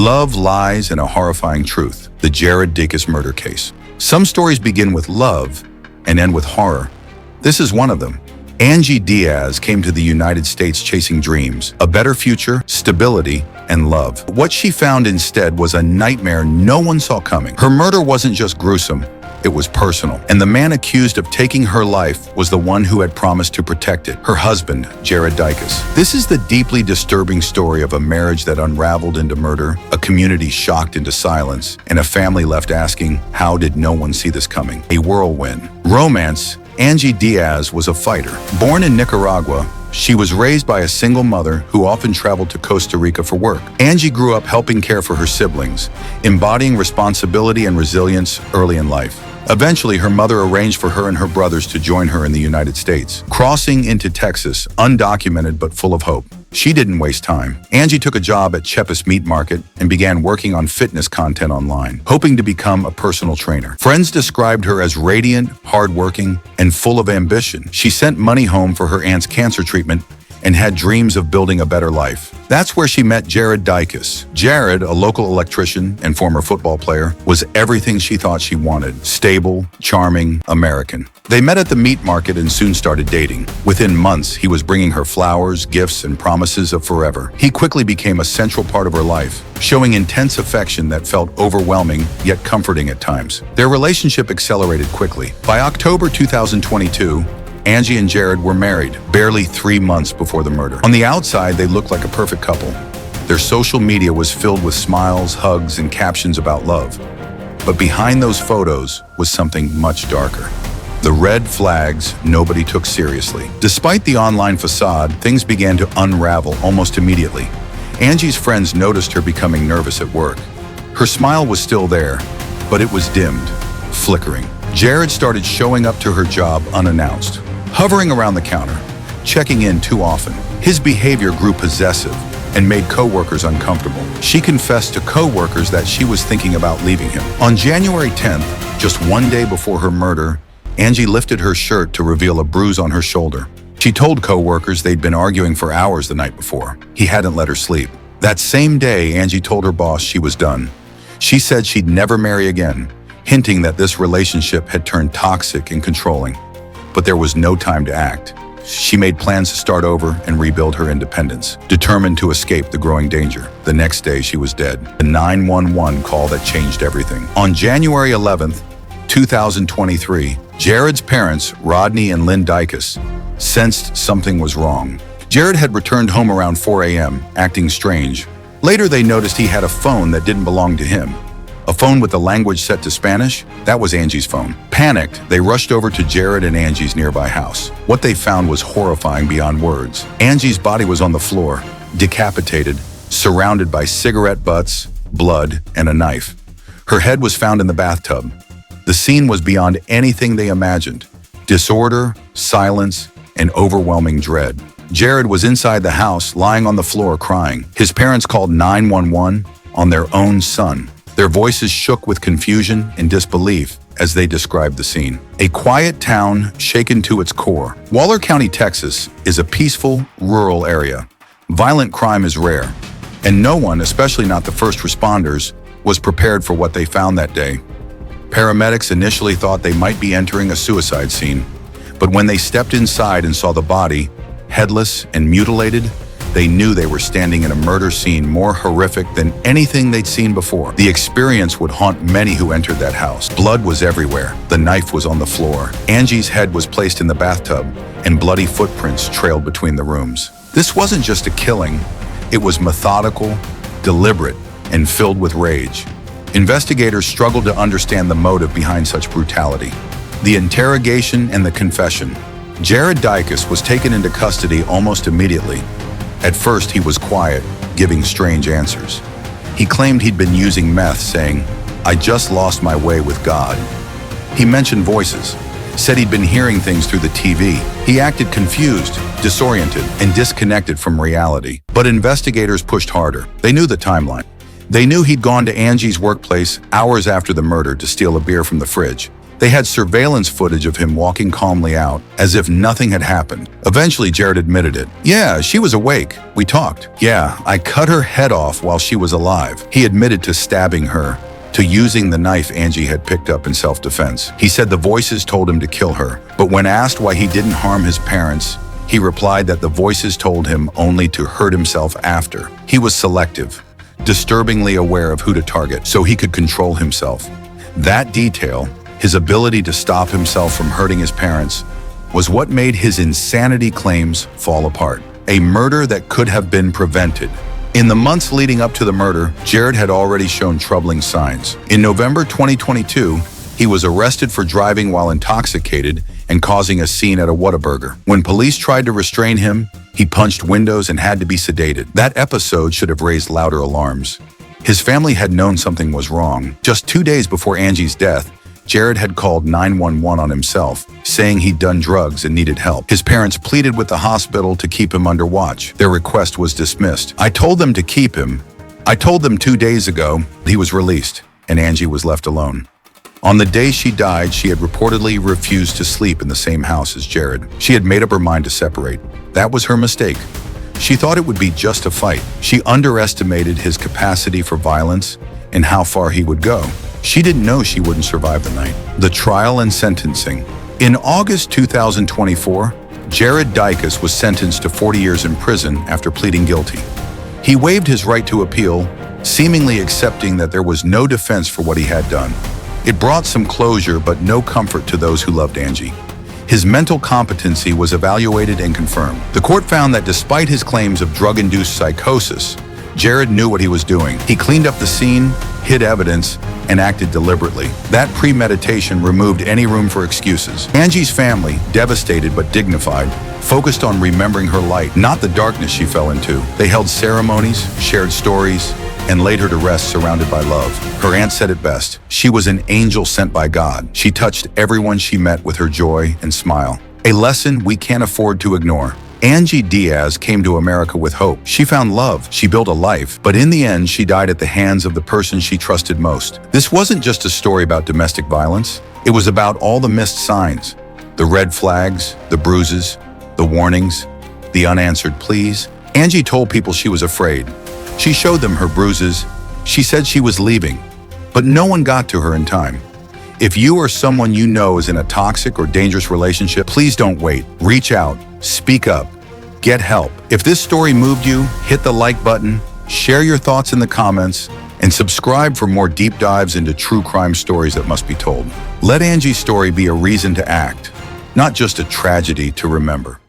Love, lies, and a horrifying truth. The Jared Dykus murder case. Some stories begin with love and end with horror. This is one of them. Angie Diaz came to the United States chasing dreams, a better future, stability, and love. What she found instead was a nightmare no one saw coming. Her murder wasn't just gruesome, it was personal. And the man accused of taking her life was the one who had promised to protect it, her husband, Jared Dykus. This is the deeply disturbing story of a marriage that unraveled into murder, a community shocked into silence, and a family left asking, how did no one see this coming? A whirlwind. Romance. Angie Diaz was a fighter. Born in Nicaragua, she was raised by a single mother who often traveled to Costa Rica for work. Angie grew up helping care for her siblings, embodying responsibility and resilience early in life. Eventually, her mother arranged for her and her brothers to join her in the United States, crossing into Texas, undocumented but full of hope. She didn't waste time. Angie took a job at Cheapest Meat Market and began working on fitness content online, hoping to become a personal trainer. Friends described her as radiant, hardworking, and full of ambition. She sent money home for her aunt's cancer treatment and had dreams of building a better life. That's where she met Jared Dykus. Jared, a local electrician and former football player, was everything she thought she wanted. Stable, charming, American. They met at the meat market and soon started dating. Within months, he was bringing her flowers, gifts, and promises of forever. He quickly became a central part of her life, showing intense affection that felt overwhelming yet comforting at times. Their relationship accelerated quickly. By October 2022, Angie and Jared were married, barely 3 months before the murder. On the outside, they looked like a perfect couple. Their social media was filled with smiles, hugs, and captions about love. But behind those photos was something much darker. The red flags nobody took seriously. Despite the online facade, things began to unravel almost immediately. Angie's friends noticed her becoming nervous at work. Her smile was still there, but it was dimmed, flickering. Jared started showing up to her job unannounced, hovering around the counter, checking in too often. His behavior grew possessive and made coworkers uncomfortable. She confessed to coworkers that she was thinking about leaving him. On January 10th, just one day before her murder, Angie lifted her shirt to reveal a bruise on her shoulder. She told coworkers they'd been arguing for hours the night before. He hadn't let her sleep. That same day, Angie told her boss she was done. She said she'd never marry again, hinting that this relationship had turned toxic and controlling. But there was no time to act. She made plans to start over and rebuild her independence, determined to escape the growing danger. The next day, she was dead. The 911 call that changed everything. On January 11th, 2023, Jared's parents, Rodney and Lynn Dykus, sensed something was wrong. Jared had returned home around 4 a.m., acting strange. Later, they noticed he had a phone that didn't belong to him. A phone with the language set to Spanish? That was Angie's phone. Panicked, they rushed over to Jared and Angie's nearby house. What they found was horrifying beyond words. Angie's body was on the floor, decapitated, surrounded by cigarette butts, blood, and a knife. Her head was found in the bathtub. The scene was beyond anything they imagined. Disorder, silence, and overwhelming dread. Jared was inside the house, lying on the floor, crying. His parents called 911 on their own son. Their voices shook with confusion and disbelief as they described the scene. A quiet town shaken to its core. Waller County, Texas, is a peaceful, rural area. Violent crime is rare, and no one, especially not the first responders, was prepared for what they found that day. Paramedics initially thought they might be entering a suicide scene, but when they stepped inside and saw the body, headless and mutilated, they knew they were standing in a murder scene more horrific than anything they'd seen before. The experience would haunt many who entered that house. Blood was everywhere. The knife was on the floor. Angie's head was placed in the bathtub, and bloody footprints trailed between the rooms. This wasn't just a killing. It was methodical, deliberate, and filled with rage. Investigators struggled to understand the motive behind such brutality. The interrogation and the confession. Jared Dykus was taken into custody almost immediately. At first, he was quiet, giving strange answers. He claimed he'd been using meth, saying, "I just lost my way with God." He mentioned voices, said he'd been hearing things through the TV. He acted confused, disoriented, and disconnected from reality. But investigators pushed harder. They knew the timeline. They knew he'd gone to Angie's workplace hours after the murder to steal a beer from the fridge. They had surveillance footage of him walking calmly out, as if nothing had happened. Eventually, Jared admitted it. "Yeah, she was awake. We talked. Yeah, I cut her head off while she was alive." He admitted to stabbing her, to using the knife Angie had picked up in self-defense. He said the voices told him to kill her, but when asked why he didn't harm his parents, he replied that the voices told him only to hurt himself after. He was selective, disturbingly aware of who to target, so he could control himself. That detail, his ability to stop himself from hurting his parents, was what made his insanity claims fall apart. A murder that could have been prevented. In the months leading up to the murder, Jared had already shown troubling signs. In November 2022, he was arrested for driving while intoxicated and causing a scene at a Whataburger. When police tried to restrain him, he punched windows and had to be sedated. That episode should have raised louder alarms. His family had known something was wrong. Just 2 days before Angie's death, Jared had called 911 on himself, saying he'd done drugs and needed help. His parents pleaded with the hospital to keep him under watch. Their request was dismissed. "I told them to keep him. I told them 2 days ago." He was released, and Angie was left alone. On the day she died, she had reportedly refused to sleep in the same house as Jared. She had made up her mind to separate. That was her mistake. She thought it would be just a fight. She underestimated his capacity for violence and how far he would go. She didn't know she wouldn't survive the night. The trial and sentencing. In August 2024, Jared Dykus was sentenced to 40 years in prison after pleading guilty. He waived his right to appeal, seemingly accepting that there was no defense for what he had done. It brought some closure, but no comfort to those who loved Angie. His mental competency was evaluated and confirmed. The court found that despite his claims of drug-induced psychosis, Jared knew what he was doing. He cleaned up the scene, hid evidence, and acted deliberately. That premeditation removed any room for excuses. Angie's family, devastated but dignified, focused on remembering her light, not the darkness she fell into. They held ceremonies, shared stories, and laid her to rest surrounded by love. Her aunt said it best. She was an angel sent by God. She touched everyone she met with her joy and smile. A lesson we can't afford to ignore. Angie Diaz came to America with hope. She found love, she built a life, but in the end, she died at the hands of the person she trusted most. This wasn't just a story about domestic violence. It was about all the missed signs, the red flags, the bruises, the warnings, the unanswered pleas. Angie told people she was afraid. She showed them her bruises. She said she was leaving, but no one got to her in time. If you or someone you know is in a toxic or dangerous relationship, please don't wait. Reach out, speak up, get help. If this story moved you, hit the like button, share your thoughts in the comments, and subscribe for more deep dives into true crime stories that must be told. Let Angie's story be a reason to act, not just a tragedy to remember.